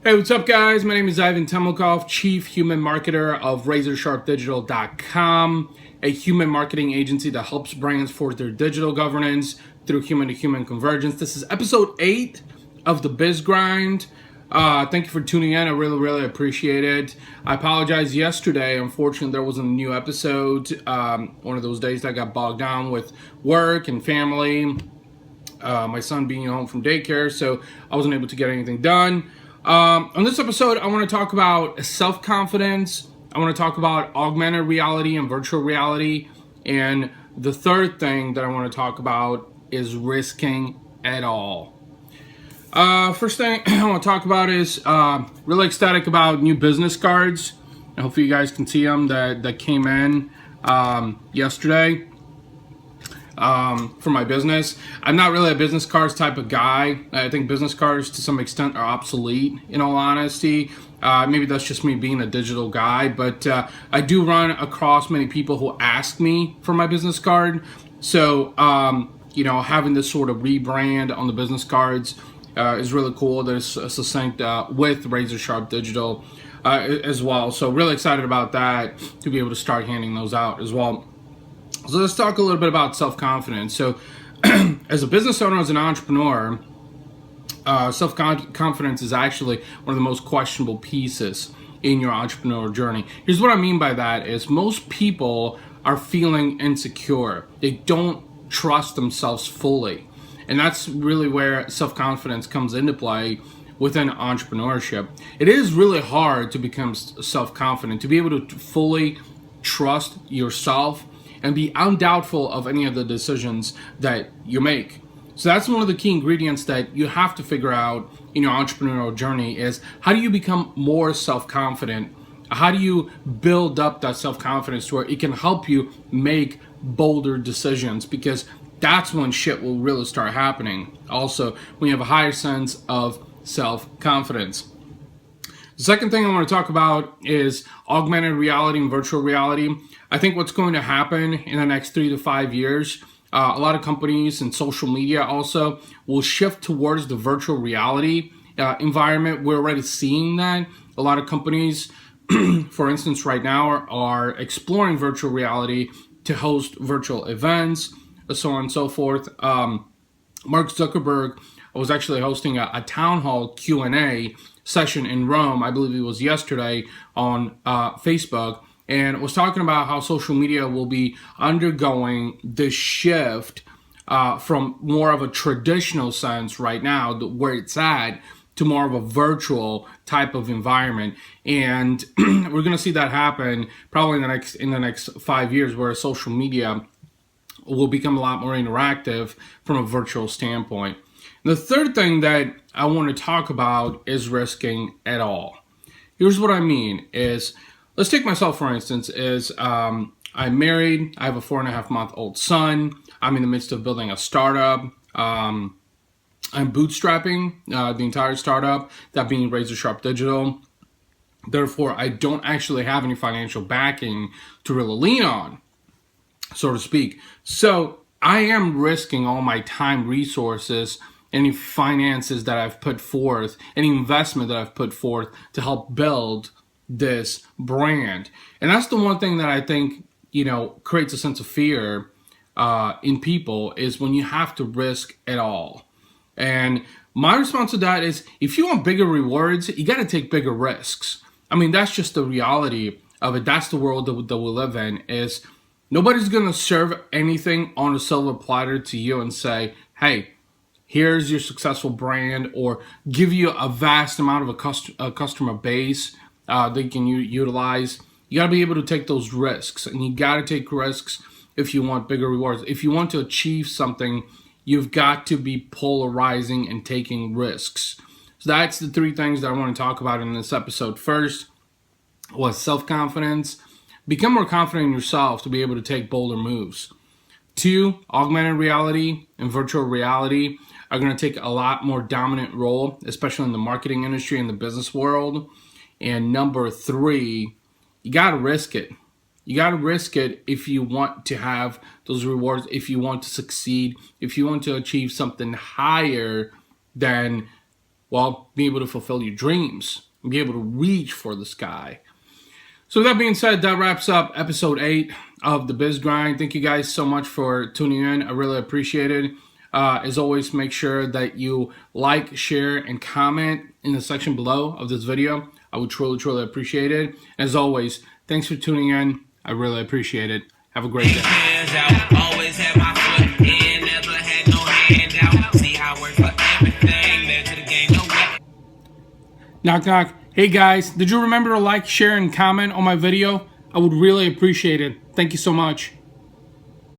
Hey, what's up, guys? My name is Ivan Temlikov, Chief Human Marketer of RazorSharpDigital.com, a human marketing agency that helps brands forge their digital governance through human-to-human convergence. This is episode 8 of the Biz Grind. Thank you for tuning in. I really appreciate it. I apologize yesterday. Unfortunately, there wasn't a new episode. One of those days that I got bogged down with work and family. My son being home from daycare, so I wasn't able to get anything done. On this episode, I want to talk about self-confidence. I want to talk about augmented reality and virtual reality. And the third thing that I want to talk about is risking it all. First thing I want to talk about is really ecstatic about new business cards. I hope you guys can see them that came in yesterday. For my business. I'm not really a business cards type of guy. I think business cards to some extent are obsolete, in all honesty. Maybe that's just me being a digital guy, but I do run across many people who ask me for my business card. So, having this sort of rebrand on the business cards is really cool. There's succinct with Razor Sharp Digital as well. So really excited about that, to be able to start handing those out as well. So let's talk a little bit about self-confidence. So as a business owner, as an entrepreneur, self-confidence is actually one of the most questionable pieces in your entrepreneurial journey. Here's what I mean by that is most people are feeling insecure. They don't trust themselves fully. And that's really where self-confidence comes into play within entrepreneurship. It is really hard to become self-confident, to be able to fully trust yourself and be undoubtful of any of the decisions that you make. So that's one of the key ingredients that you have to figure out in your entrepreneurial journey is how do you become more self-confident? How do you build up that self-confidence to where it can help you make bolder decisions? Because that's when shit will really start happening. Also, when you have a higher sense of self-confidence. The second thing I want to talk about is augmented reality and virtual reality. I think what's going to happen in the next 3 to 5 years, a lot of companies and social media also will shift towards the virtual reality environment. We're already seeing that. A lot of companies, for instance, right now are exploring virtual reality to host virtual events, so on and so forth. Mark Zuckerberg was actually hosting a town hall Q&A session in Rome, I believe it was yesterday, on Facebook, and was talking about how social media will be undergoing this shift from more of a traditional sense right now, where it's at, to more of a virtual type of environment. And we're going to see that happen probably in the next 5 years, where social media will become a lot more interactive from a virtual standpoint. The third thing that I want to talk about is risking it all. Here's what I mean is, let's take myself for instance, I'm married, I have a 4.5-month-old son, I'm in the midst of building a startup, I'm bootstrapping the entire startup, that being Razor Sharp Digital. Therefore, I don't actually have any financial backing to really lean on, so to speak. So I am risking all my time, resources, any finances that I've put forth, any investment that I've put forth to help build this brand. And that's the one thing that I think, creates a sense of fear in people, is when you have to risk it all. And my response to that is, if you want bigger rewards, you got to take bigger risks. I mean, that's just the reality of it. That's the world that we live in, is nobody's going to serve anything on a silver platter to you and say, hey, here's your successful brand, or give you a vast amount of a customer base that you can utilize. You got to be able to take those risks, and you got to take risks if you want bigger rewards. If you want to achieve something, you've got to be polarizing and taking risks. So that's the 3 things that I want to talk about in this episode. First was self-confidence. Become more confident in yourself to be able to take bolder moves. 2, augmented reality and virtual reality are going to take a lot more dominant role, especially in the marketing industry and the business world. And number 3, you got to risk it. You got to risk it if you want to have those rewards, if you want to succeed, if you want to achieve something higher than Well, be able to fulfill your dreams, be able to reach for the sky. So with that being said, that wraps up episode 8 of The Biz Grind. Thank you guys so much for tuning in. I really appreciate it. As always, make sure that you like, share, and comment in the section below of this video. I would truly, truly appreciate it. As always, thanks for tuning in. I really appreciate it. Have a great day. Always have my foot in, never had no handout. See how I work for everything. There to the game, no way. Knock, knock. Hey guys, did you remember to like, share, and comment on my video? I would really appreciate it. Thank you so much.